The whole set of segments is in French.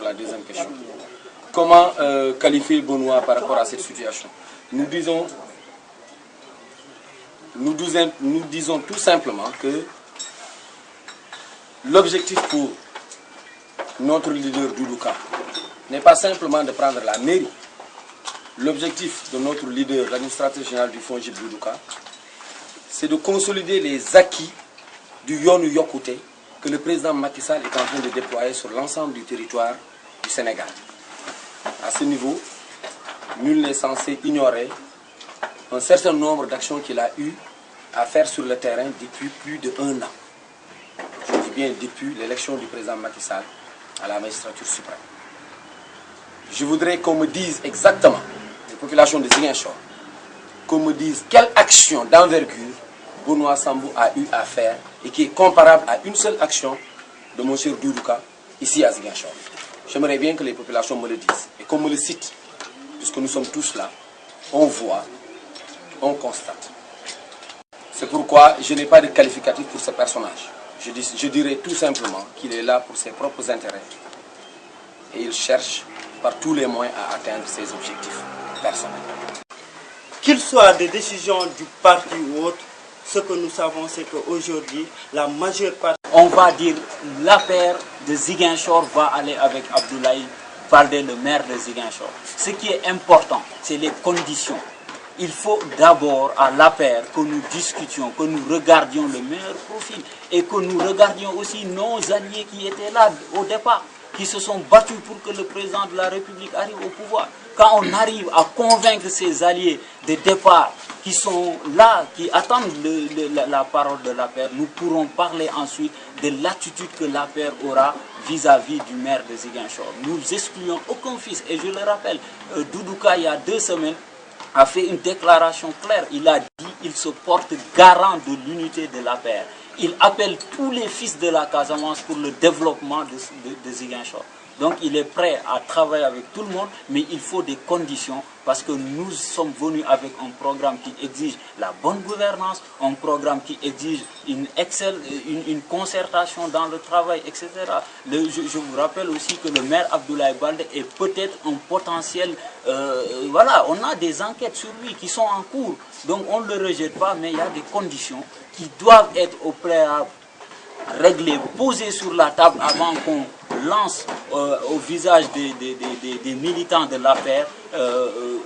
La deuxième question. Comment qualifier Benoît par rapport à cette situation? Nous disons tout simplement que l'objectif pour notre leader Doudou Ka n'est pas simplement de prendre la mairie. L'objectif de notre leader, l'administrateur général du FONGIP Doudou Ka, c'est de consolider les acquis du Yoonu Yokkute que le président Macky Sall est en train de déployer sur l'ensemble du territoire du Sénégal. À ce niveau, nul n'est censé ignorer un certain nombre d'actions qu'il a eu à faire sur le terrain depuis plus d'1 an. Je dis bien depuis l'élection du président Macky Sall à la magistrature suprême. Je voudrais qu'on me dise exactement, les populations de Ziguinchor, qu'on me dise quelle action d'envergure Benoît Sambou a eu à faire et qui est comparable à une seule action de mon cher Doudou Ka ici à Ziguinchor. J'aimerais bien que les populations me le disent et qu'on me le cite, puisque nous sommes tous là, on voit, on constate. C'est pourquoi je n'ai pas de qualificatif pour ce personnage. Je dirais tout simplement qu'il est là pour ses propres intérêts et il cherche par tous les moyens à atteindre ses objectifs personnels. Qu'il soit des décisions du parti ou autre, ce que nous savons, c'est qu'aujourd'hui, la majeure partie, on va dire, l'affaire de Ziguinchor va aller avec Abdoulaye Baldé, le maire de Ziguinchor. Ce qui est important, c'est les conditions. Il faut d'abord à l'affaire que nous discutions, que nous regardions le meilleur profil et que nous regardions aussi nos alliés qui étaient là au départ, qui se sont battus pour que le président de la République arrive au pouvoir. Quand on arrive à convaincre ces alliés de départ qui sont là, qui attendent la parole de l'APR, nous pourrons parler ensuite de l'attitude que l'APR aura vis-à-vis du maire de Ziguinchor. Nous excluons aucun fils. Et je le rappelle, Doudou Ka, il y a 2 semaines, a fait une déclaration claire. Il a dit qu'il se porte garant de l'unité de l'APR. Il appelle tous les fils de la Casamance pour le développement de Ziguinchor. Donc il est prêt à travailler avec tout le monde, mais il faut des conditions parce que nous sommes venus avec un programme qui exige la bonne gouvernance, un programme qui exige une concertation dans le travail, etc. Je vous rappelle aussi que le maire Abdoulaye Baldé est peut-être un potentiel... voilà, on a des enquêtes sur lui qui sont en cours, donc on ne le rejette pas, mais il y a des conditions qui doivent être au préalable réglées, posées sur la table avant qu'on lance au visage des militants de l'APR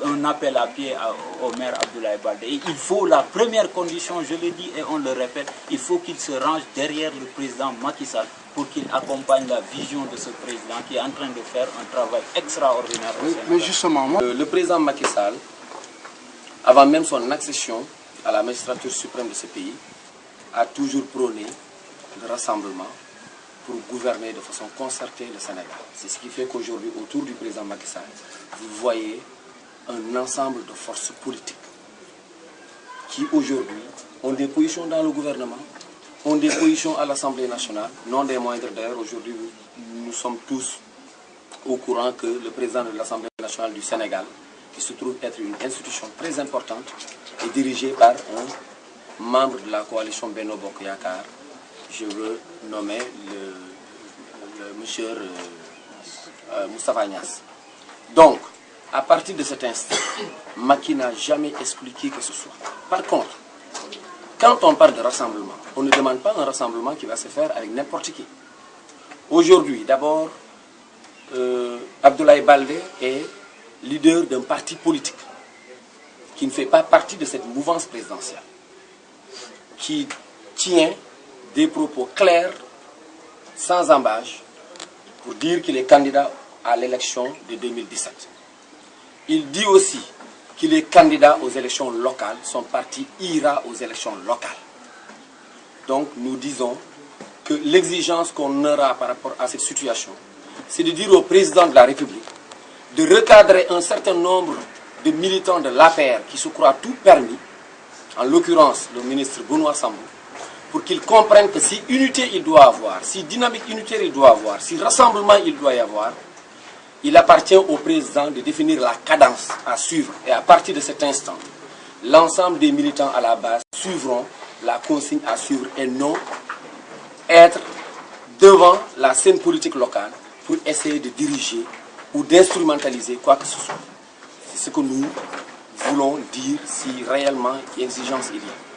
un appel à pied au maire Abdoulaye Baldé. Et il faut, la première condition, je le dis et on le répète, il faut qu'il se range derrière le président Macky Sall pour qu'il accompagne la vision de ce président qui est en train de faire un travail extraordinaire. Oui, mais justement, le président Macky Sall, avant même son accession à la magistrature suprême de ce pays, a toujours prôné le rassemblement pour gouverner de façon concertée le Sénégal. C'est ce qui fait qu'aujourd'hui, autour du président Macky Sall, vous voyez un ensemble de forces politiques qui aujourd'hui ont des positions dans le gouvernement, ont des positions à l'Assemblée nationale, non des moindres d'ailleurs. Aujourd'hui, nous sommes tous au courant que le président de l'Assemblée nationale du Sénégal, qui se trouve être une institution très importante, est dirigé par un membre de la coalition Benno Bokk Yakaar. Je veux nommer le monsieur Moustapha Niasse. Donc, à partir de cet instant, Macky n'a jamais expliqué que ce soit. Par contre, quand on parle de rassemblement, on ne demande pas un rassemblement qui va se faire avec n'importe qui. Aujourd'hui, d'abord, Abdoulaye Baldé est leader d'un parti politique qui ne fait pas partie de cette mouvance présidentielle, qui tient des propos clairs, sans embâche, pour dire qu'il est candidat à l'élection de 2017. Il dit aussi qu'il est candidat aux élections locales, son parti ira aux élections locales. Donc nous disons que l'exigence qu'on aura par rapport à cette situation, c'est de dire au président de la République de recadrer un certain nombre de militants de l'APR qui se croient tout permis, en l'occurrence le ministre Benoît Sambou, pour qu'ils comprennent que si unité il doit avoir, si dynamique unitaire il doit avoir, si rassemblement il doit y avoir, il appartient au président de définir la cadence à suivre. Et à partir de cet instant, l'ensemble des militants à la base suivront la consigne à suivre et non être devant la scène politique locale pour essayer de diriger ou d'instrumentaliser quoi que ce soit. C'est ce que nous voulons dire si réellement exigence il y a.